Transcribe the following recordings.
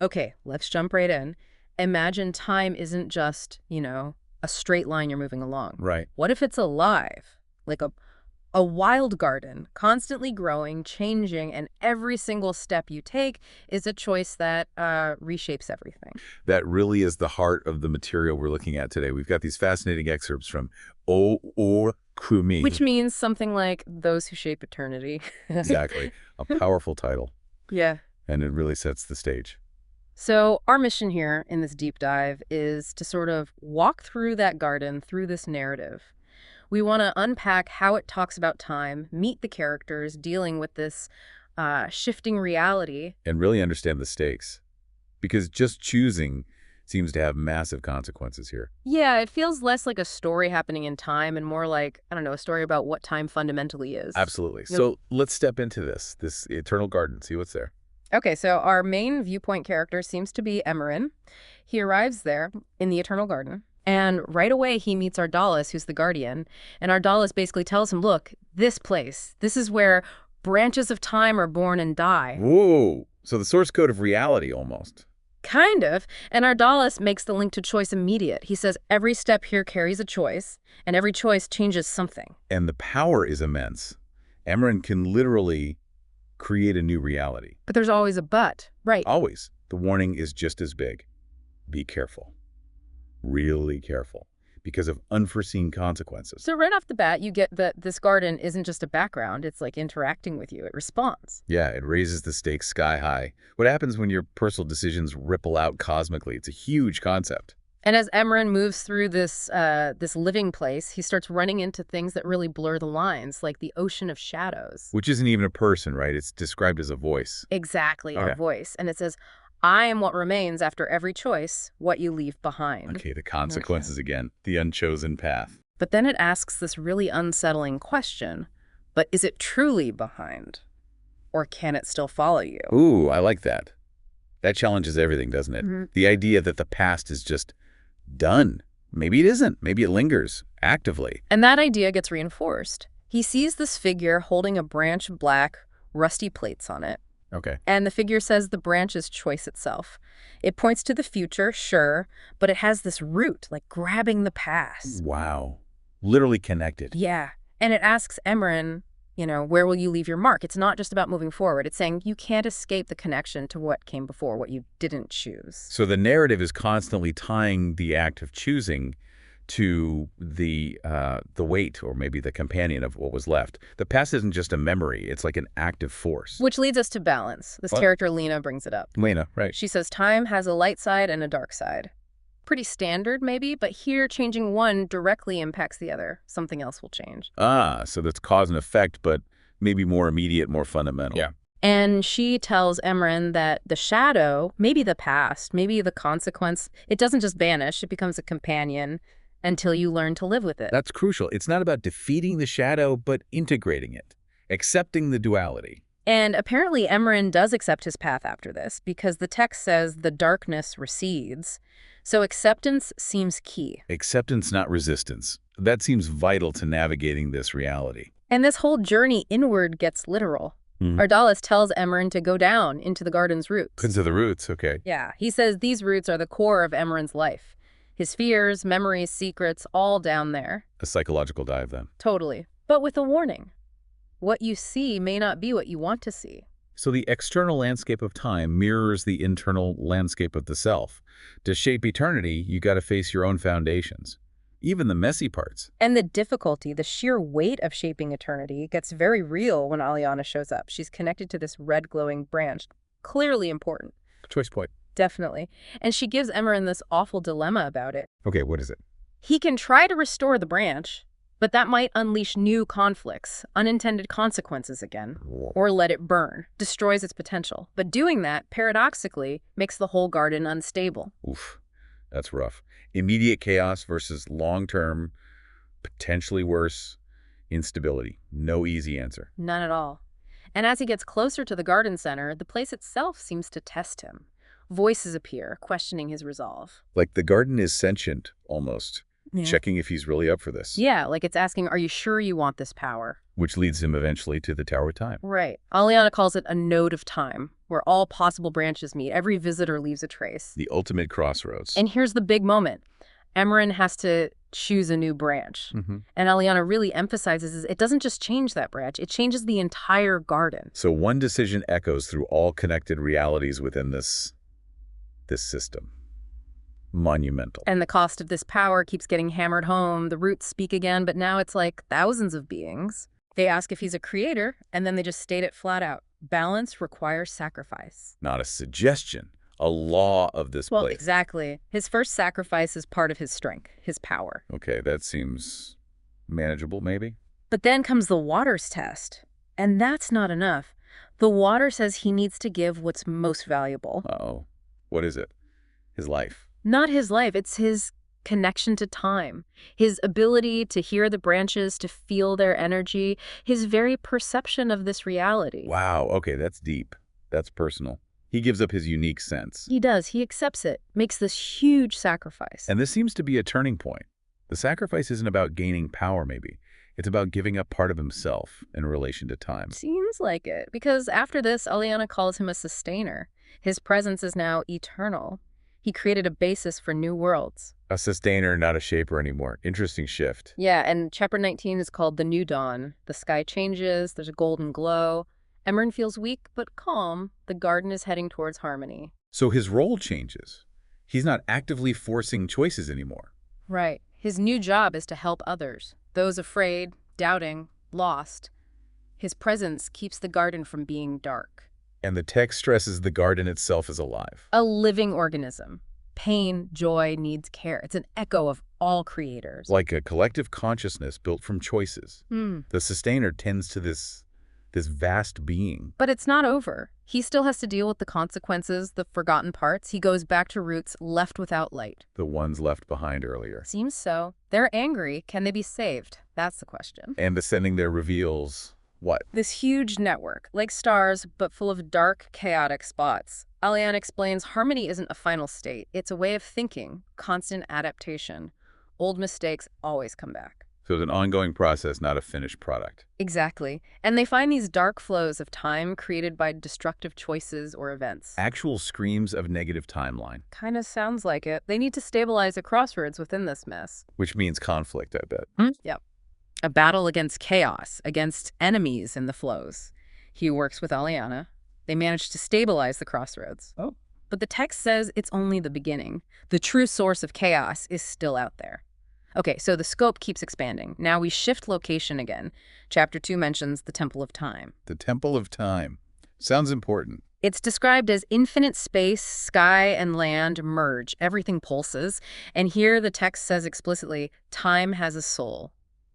Okay, let's jump right in. Imagine time isn't just, a straight line you're moving along. Right. What if it's alive? Like a wild garden, constantly growing, changing, and every single step you take is a choice that reshapes everything. That really is the heart of the material we're looking at today. We've got these fascinating excerpts from O or Which Kumi. means something like those who shape eternity. Exactly. A powerful title, Yeah. and it really sets the stage. So our mission here in this deep dive is to sort of walk through that garden, through this narrative. We want to unpack how it talks about time, meet the characters dealing with this shifting reality. And really understand the stakes. Because just choosing seems to have massive consequences here. Yeah, it feels less like a story happening in time and more like, I don't know, a story about what time fundamentally is. Absolutely. Yep. So let's step into this eternal garden, see what's there. Okay, so our main viewpoint character seems to be Emerin. He arrives there in the Eternal Garden, and right away he meets Ardalis, who's the guardian, and Ardalis basically tells him, look, this place, this is where branches of time are born and die. Whoa! So the source code of reality, almost. Kind of. And Ardalis makes the link to choice immediate. He says every step here carries a choice, and every choice changes something. And the power is immense. Emran can literally create a new reality. But there's always a but, right? Always. The warning is just as big. Be careful. Really careful. Because of unforeseen consequences. So right off the bat, you get that this garden isn't just a background. It's like interacting with you. It responds. Yeah, it raises the stakes sky high. What happens when your personal decisions ripple out cosmically? It's a huge concept. And as Emran moves through this living place, he starts running into things that really blur the lines, like the ocean of shadows. Which isn't even a person, right? It's described as a voice. Exactly, Okay. a voice. And it says, I am what remains after every choice, what you leave behind. Okay, the consequences again. The unchosen path. But then it asks this really unsettling question, but is it truly behind? Or can it still follow you? Ooh, I like that. That challenges everything, doesn't it? Mhm. The idea that the past is just done. Maybe it isn't. Maybe it lingers actively. And that idea gets reinforced. He sees this figure holding a branch of black, rusty plates on it. Okay. And the figure says the branch is choice itself. It points to the future, sure, but it has this root, like grabbing the past. Wow. Literally connected. Yeah. And it asks Emran, where will you leave your mark? It's not just about moving forward. It's saying you can't escape the connection to what came before, what you didn't choose. So the narrative is constantly tying the act of choosing to the weight or maybe the companion of what was left. The past isn't just a memory. It's like an active force. Which leads us to balance. This What? character, Lena, brings it up. Lena, right. She says time has a light side and a dark side. Pretty standard, maybe, but here changing one directly impacts the other. Something else will change. Ah, so that's cause and effect, but maybe more immediate, more fundamental. Yeah. And she tells Emran that the shadow, maybe the past, maybe the consequence, it doesn't just vanish, it becomes a companion until you learn to live with it. That's crucial. It's not about defeating the shadow, but integrating it, accepting the duality. And apparently Emran does accept his path after this, because the text says the darkness recedes. So acceptance seems key. Acceptance, not resistance. That seems vital to navigating this reality. And this whole journey inward gets literal. Mhm. Ardalis tells Emran to go down into the garden's roots. Into the roots, okay. Yeah, he says these roots are the core of Emran's life. His fears, memories, secrets, all down there. A psychological dive then. Totally. But with a warning. What you see may not be what you want to see. So the external landscape of time mirrors the internal landscape of the self. To shape eternity, you got to face your own foundations, even the messy parts. And the difficulty, the sheer weight of shaping eternity gets very real when Aliana shows up. She's connected to this red glowing branch. Clearly important. Choice point. Definitely. And she gives Emran this awful dilemma about it. Okay, what is it? He can try to restore the branch, but that might unleash new conflicts, unintended consequences again, or let it burn, destroys its potential. But doing that, paradoxically, makes the whole garden unstable. Oof, that's rough. Immediate chaos versus long-term, potentially worse, instability. No easy answer. None at all. And as he gets closer to the garden center, the place itself seems to test him. Voices appear, questioning his resolve. Like the garden is sentient, almost. Yeah. checking if he's really up for this, Yeah, like it's asking, are you sure you want this power? which leads him eventually to the Tower of Time. Right. Aliana calls it a node of time, where all possible branches meet. Every visitor leaves a trace. The ultimate crossroads. And here's the big moment. Emerin has to choose a new branch. And Aliana really emphasizes is it doesn't just change that branch, it changes the entire garden. So one decision echoes through all connected realities within this system. Monumental. And the cost of this power keeps getting hammered home. The roots speak again, but now it's like thousands of beings. They ask if he's a creator, and then they just state it flat out. Balance requires sacrifice. Not a suggestion, a law of this Well, place. exactly. His first sacrifice is part of his strength, his power. Okay, that seems manageable, maybe? But then comes the waters test, and that's not enough. The water says he needs to give what's most valuable. Uh-oh. What is it? His life. Not his life, it's his connection to time, his ability to hear the branches, to feel their energy, his very perception of this reality. Wow, okay, that's deep. That's personal. He gives up his unique sense. He does. He accepts it, makes this huge sacrifice. And this seems to be a turning point. The sacrifice isn't about gaining power, maybe. It's about giving up part of himself in relation to time. Seems like it, because after this, Aliana calls him a sustainer. His presence is now eternal. He created a basis for new worlds. A sustainer, not a shaper anymore. Interesting shift. Yeah, and chapter 19 is called The New Dawn. The sky changes, there's a golden glow. Emerin feels weak but calm. The garden is heading towards harmony. So his role changes. He's not actively forcing choices anymore. Right. His new job is to help others, those afraid, doubting, lost. His presence keeps the garden from being dark. And the text stresses the garden itself is alive. A living organism. Pain, joy, needs care. It's an echo of all creators. Like a collective consciousness built from choices. The sustainer tends to this vast being. But it's not over. He still has to deal with the consequences, the forgotten parts. He goes back to roots left without light. The ones left behind earlier. Seems so. They're angry. Can they be saved? That's the question. And ascending there reveals what? This huge network, like stars, but full of dark, chaotic spots. Aliana explains harmony isn't a final state. It's a way of thinking, constant adaptation. Old mistakes always come back. So it's an ongoing process, not a finished product. Exactly. And they find these dark flows of time created by destructive choices or events. Actual screams of negative timeline. Kind of sounds like it. They need to stabilize a crossroads within this mess. Which means conflict, I bet. Yep. A battle against chaos, against enemies in the flows. He works with Aliana. They manage to stabilize the crossroads. Oh. But the text says it's only the beginning. The true source of chaos is still out there. Okay, so the scope keeps expanding. Now we shift location again. Chapter 2 mentions the Temple of Time. The Temple of Time. Sounds important. It's described as infinite space, sky and land merge. Everything pulses. And here the text says explicitly, time has a soul.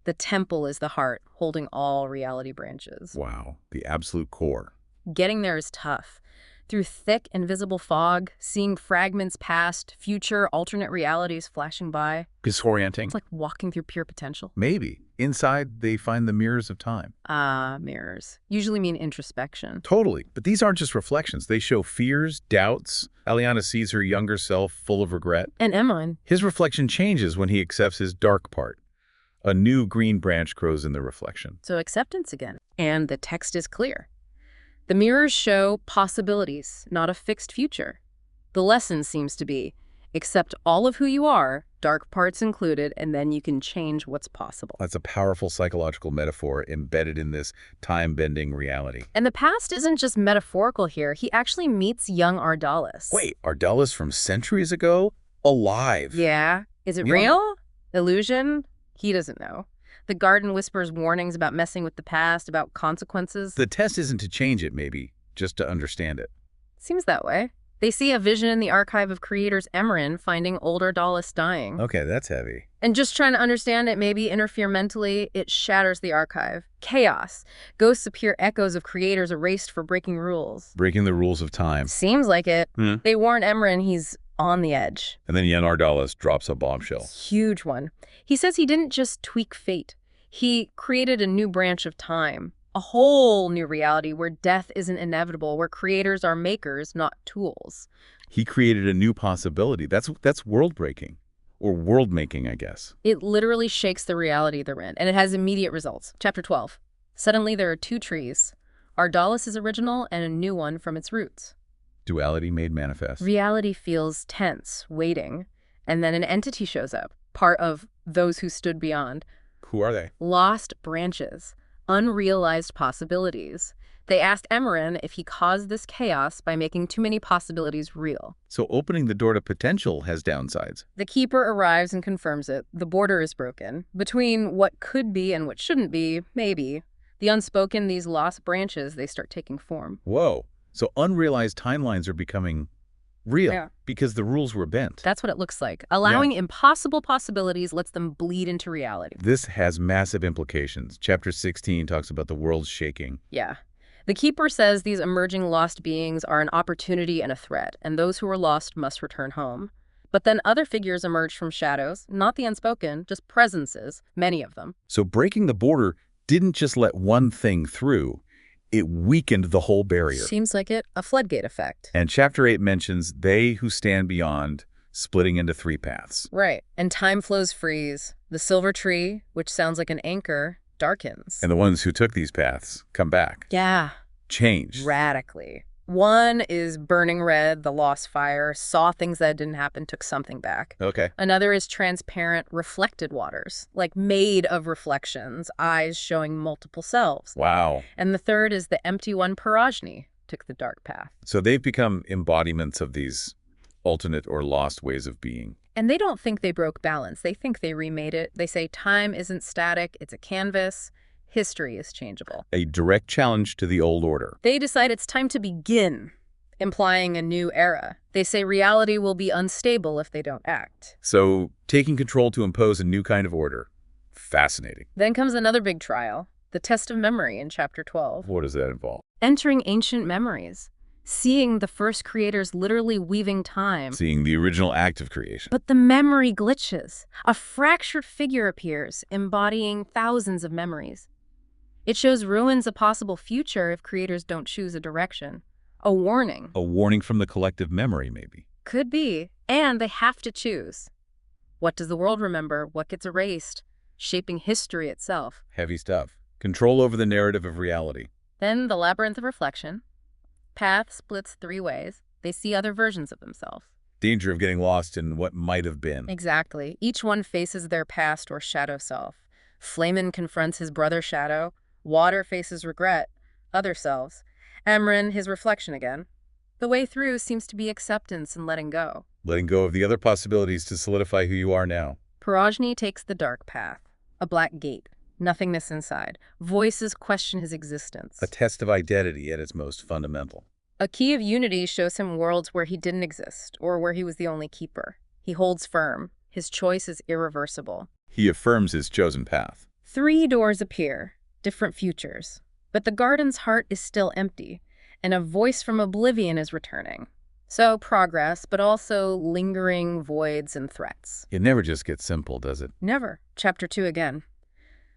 The temple is the heart, holding all reality branches. Wow. The absolute core. Getting there is tough. Through thick, invisible fog, seeing fragments past, future, alternate realities flashing by. Disorienting. It's like walking through pure potential. Maybe. Inside, they find the mirrors of time. Mirrors. Usually mean introspection. Totally. But these aren't just reflections. They show fears, doubts. Aliana sees her younger self full of regret. And Emerin. His reflection changes when he accepts his dark part. A new green branch grows in the reflection. So acceptance again. And the text is clear. The mirrors show possibilities, not a fixed future. The lesson seems to be, accept all of who you are, dark parts included, and then you can change what's possible. That's a powerful psychological metaphor embedded in this time-bending reality. And the past isn't just metaphorical here. He actually meets young Ardalis. Wait, Ardalis from centuries ago? Alive. Yeah. Is it real? Illusion? He doesn't know. The garden whispers warnings about messing with the past, about consequences. The test isn't to change it, maybe, just to understand it. Seems that way. They see a vision in the archive of creators Emerin finding old Ardalis dying. Okay, that's heavy. And just trying to understand it, maybe interfere mentally, it shatters the archive. Chaos. Ghosts appear echoes of creators erased for breaking rules. Breaking the rules of time. Seems like it. They warn Emerin he's on the edge. And then young Ardalis drops a bombshell. Huge one. He says he didn't just tweak fate. He created a new branch of time. A whole new reality where death isn't inevitable, where creators are makers, not tools. He created a new possibility. That's world-breaking. or world-making, I guess. It literally shakes the reality they're in, and it has immediate results. Chapter 12. Suddenly there are two trees. Ardalis is original and a new one from its roots. Duality made manifest. Reality feels tense, waiting, and then an entity shows up, part of those who stood beyond. Who are they? Lost branches, unrealized possibilities. They asked Emerin if he caused this chaos by making too many possibilities real. So opening the door to potential has downsides. The Keeper arrives and confirms it. The border is broken. Between what could be and what shouldn't be, maybe. The unspoken, these lost branches, they start taking form. Whoa. So unrealized timelines are becoming real because the rules were bent. That's what it looks like. Allowing impossible possibilities lets them bleed into reality. This has massive implications. Chapter 16 talks about the world shaking. Yeah. The Keeper says these emerging lost beings are an opportunity and a threat, and those who are lost must return home. But then other figures emerge from shadows, not the unspoken, just presences, many of them. So breaking the border didn't just let one thing through, it weakened the whole barrier. Seems like it, a floodgate effect. And Chapter 8 mentions they who stand beyond, splitting into 3 paths. Right, and time flows freeze. The silver tree, which sounds like an anchor, darkens. And the ones who took these paths come back. Yeah. Changed. Radically. One is burning red, the lost fire, saw things that didn't happen, took something back. Okay. Another is transparent, reflected waters, like made of reflections, eyes showing multiple selves. Wow. And the third is the empty one, Pirajni, took the dark path. So they've become embodiments of these alternate or lost ways of being. And they don't think they broke balance. They think they remade it. They say time isn't static, it's a canvas. History is changeable. A direct challenge to the old order. They decide it's time to begin, implying a new era. They say reality will be unstable if they don't act. So taking control to impose a new kind of order. Fascinating. Then comes another big trial, the test of memory in Chapter 12. What does that involve? Entering ancient memories. Seeing the first creators literally weaving time. Seeing the original act of creation. But the memory glitches. A fractured figure appears, embodying thousands of memories. It shows ruins a possible future if creators don't choose a direction. A warning. A warning from the collective memory, maybe. Could be. And they have to choose. What does the world remember? What gets erased? Shaping history itself. Heavy stuff. Control over the narrative of reality. Then the labyrinth of reflection. Path splits 3 ways. They see other versions of themselves. Danger of getting lost in what might have been. Exactly. Each one faces their past or shadow self. Flamen confronts his brother Shadow. Water faces regret, other selves. Emerin, his reflection again. The way through seems to be acceptance and letting go. Letting go of the other possibilities to solidify who you are now. Pirajni takes the dark path. A black gate. Nothingness inside. Voices question his existence. A test of identity at its most fundamental. A key of unity shows him worlds where he didn't exist, or where he was the only keeper. He holds firm. His choice is irreversible. He affirms his chosen path. 3 doors appear, different futures. But the garden's heart is still empty, and a voice from oblivion is returning. So progress, but also lingering voids and threats. It never just gets simple, does it? Never. Chapter 2 again.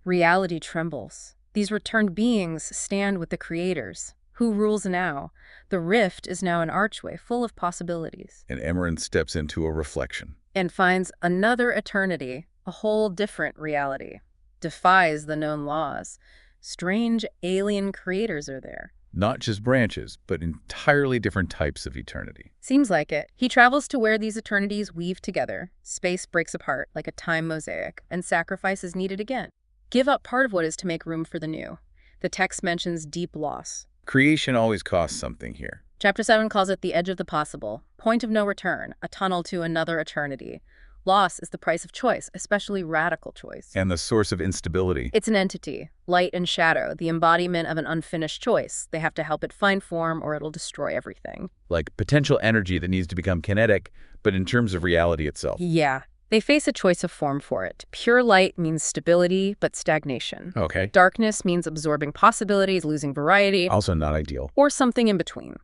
Reality trembles. These returned beings stand with the creators. Who rules now? The rift is now an archway full of possibilities. And Emerin steps into a reflection. And finds another eternity, a whole different reality. Defies the known laws. Strange alien creators are there. Not just branches, but entirely different types of eternity. Seems like it. He travels to where these eternities weave together. Space breaks apart like a time mosaic, and sacrifice is needed again. Give up part of what is to make room for the new. The text mentions deep loss. Creation always costs something here. Chapter 7 calls it the edge of the possible, point of no return, a tunnel to another eternity. Loss is the price of choice, especially radical choice. And the source of instability. It's an entity, light and shadow, the embodiment of an unfinished choice. They have to help it find form or it'll destroy everything. Like potential energy that needs to become kinetic, but in terms of reality itself. Yeah. They face a choice of form for it. Pure light means stability, but stagnation. Okay. Darkness means absorbing possibilities, losing variety. Also not ideal. Or something in between.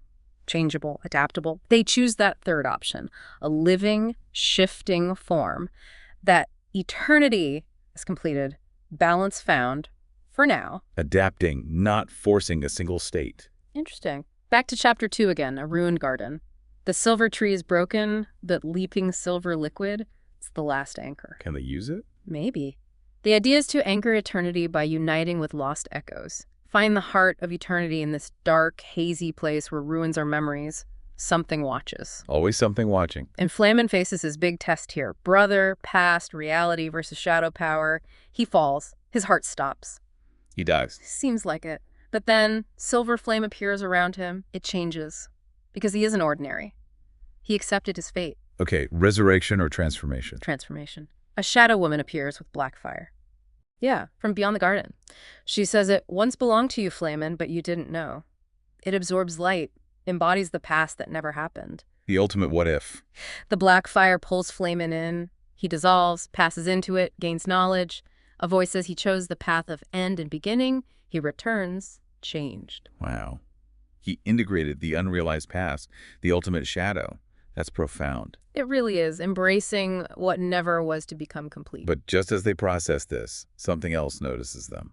Changeable, adaptable. They choose that third option, a living, shifting form. That eternity is completed, balance found, for now. Adapting, not forcing a single state. Interesting. Back to Chapter 2 again, a ruined garden. The silver tree is broken, but leaping silver liquid. It's the last anchor. Can they use it? Maybe. The idea is to anchor eternity by uniting with lost echoes. Find the heart of eternity in this dark, hazy place where ruins are memories. Something watches. Always something watching. And Flamen faces his big test here. Brother, past, reality versus shadow power. He falls. His heart stops. He dies. Seems like it. But then, silver flame appears around him. It changes. Because he isn't ordinary. He accepted his fate. Okay, resurrection or transformation? Transformation. A shadow woman appears with black fire. Yeah, from beyond the garden. She says it once belonged to you, Flamen, but you didn't know. It absorbs light, embodies the past that never happened. The ultimate what if. The black fire pulls Flamen in. He dissolves, passes into it, gains knowledge. A voice says he chose the path of end and beginning. He returns, changed. Wow. He integrated the unrealized past, the ultimate shadow. That's profound. It really is, embracing what never was to become complete. But just as they process this, something else notices them.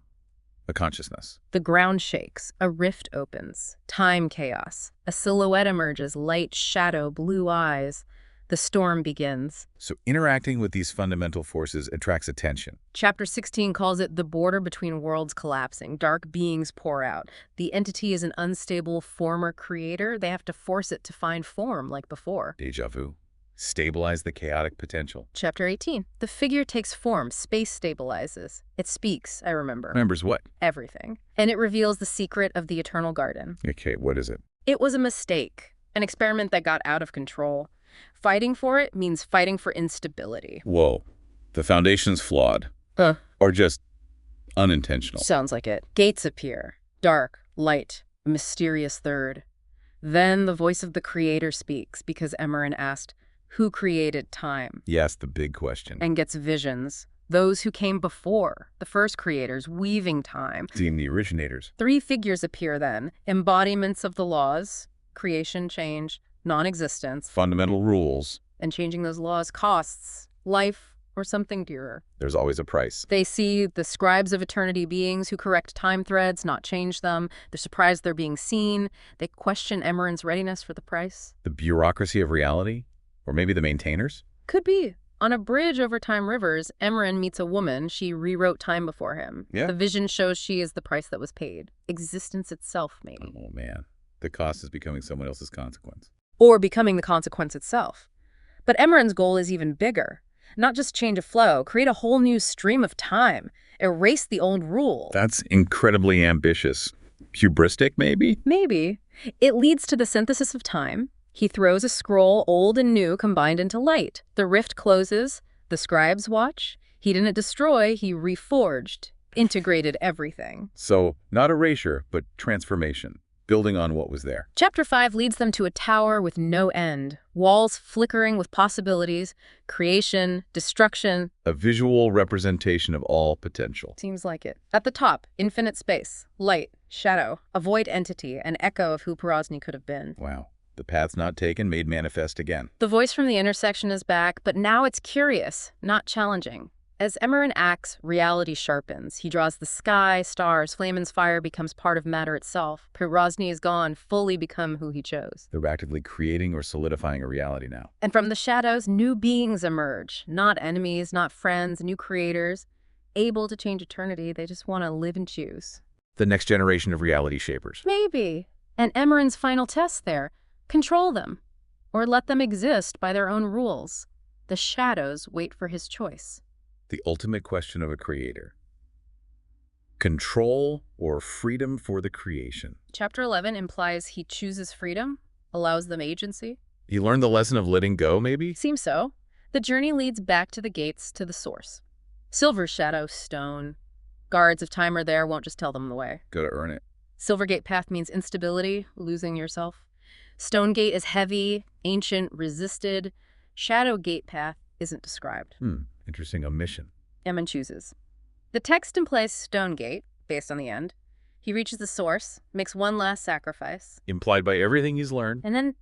A consciousness. The ground shakes. A rift opens. Time chaos. A silhouette emerges. Light, shadow, blue eyes. The storm begins. So interacting with these fundamental forces attracts attention. Chapter 16 calls it the border between worlds collapsing. Dark beings pour out. The entity is an unstable former creator. They have to force it to find form like before. Deja vu. Stabilize the chaotic potential. Chapter 18. The figure takes form. Space stabilizes. It speaks, I remember. Remembers what? Everything. And it reveals the secret of the Eternal Garden. Okay, what is it? It was a mistake. An experiment that got out of control. Fighting for it means fighting for instability. Whoa. The foundation's flawed. Or just unintentional. Sounds like it. Gates appear. Dark, light, a mysterious third. Then the voice of the creator speaks because Emerin asked, who created time? Yes, the big question. And gets visions. Those who came before, the first creators, weaving time. Seeing the originators. 3 figures appear then, embodiments of the laws, creation, change, non-existence. Fundamental rules. And changing those laws costs life or something dearer. There's always a price. They see the scribes of eternity beings who correct time threads, not change them. They're surprised they're being seen. They question Emerin's readiness for the price. The bureaucracy of reality? Or maybe the maintainers? Could be. On a bridge over time rivers, Emerin meets a woman. She rewrote time before him. Yeah. The vision shows she is the price that was paid. Existence itself, maybe. Oh, man. The cost is becoming someone else's consequence. Or becoming the consequence itself. But Emerin's goal is even bigger. Not just change a flow, create a whole new stream of time. Erase the old rule. That's incredibly ambitious. Hubristic, maybe? Maybe. It leads to the synthesis of time. He throws a scroll, old and new, combined into light. The rift closes. The scribes watch. He didn't destroy, he reforged, integrated everything. So, not erasure, but transformation. Building on what was there. Chapter 5 leads them to a tower with no end. Walls flickering with possibilities, creation, destruction. A visual representation of all potential. Seems like it. At the top, infinite space, light, shadow, a void entity, an echo of who Porosny could have been. Wow. The path's not taken, made manifest again. The voice from the intersection is back, but now it's curious, not challenging. As Emerin acts, reality sharpens. He draws the sky, stars, Flaмен's fire becomes part of matter itself. Porosny is gone, fully become who he chose. They're actively creating or solidifying a reality now. And from the shadows, new beings emerge. Not enemies, not friends, new creators. Able to change eternity, they just want to live and choose. The next generation of reality shapers. Maybe. And Emerin's final test there. Control them. Or let them exist by their own rules. The shadows wait for his choice. The ultimate question of a creator. Control or freedom for the creation. Chapter 11 implies he chooses freedom, allows them agency. He learned the lesson of letting go, maybe? Seems so. The journey leads back to the gates, to the source. Silver shadow, stone. Guards of time are there, won't just tell them the way. Go to earn it. Silver gate path means instability, losing yourself. Stone gate is heavy, ancient, resisted. Shadow gate path isn't described. Interesting omission. Emin chooses. The text implies stone gate, based on the end. He reaches the source, makes one last sacrifice. Implied by everything he's learned. And then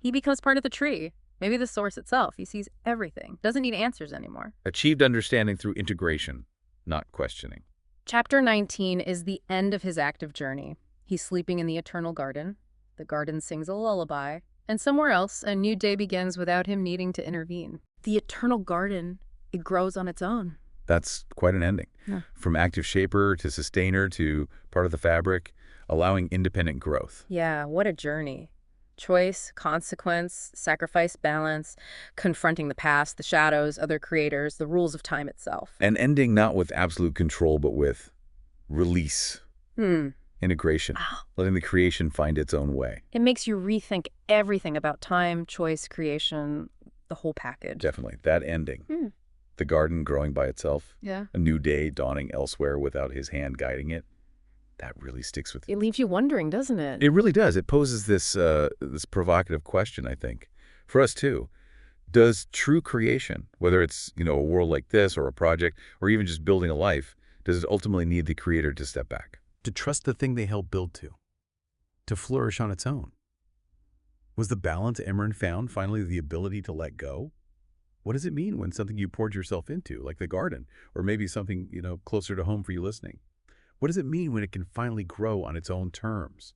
he becomes part of the tree. Maybe the source itself. He sees everything. Doesn't need answers anymore. Achieved understanding through integration, not questioning. Chapter 19 is the end of his active journey. He's sleeping in the Eternal Garden. The garden sings a lullaby. And somewhere else, a new day begins without him needing to intervene. The eternal garden, it grows on its own. That's quite an ending. Yeah. From active shaper to sustainer to part of the fabric, allowing independent growth. Yeah, what a journey. Choice, consequence, sacrifice, balance, confronting the past, the shadows, other creators, the rules of time itself. An ending not with absolute control, but with release, Hmm. integration, Wow. letting the creation find its own way. It makes you rethink everything about time, choice, creation, the whole package. Definitely. That ending. Hmm. The garden growing by itself, Yeah. a new day dawning elsewhere without his hand guiding it. That really sticks with you. It leaves you wondering, doesn't it? It really does. It poses this provocative question, I think, for us too. Does true creation, whether it's, a world like this or a project or even just building a life, does it ultimately need the creator to step back? To trust the thing they helped build to flourish on its own? Was the balance Emmerich found finally the ability to let go? What does it mean when something you poured yourself into, like the garden, or maybe something, closer to home for you listening? What does it mean when it can finally grow on its own terms?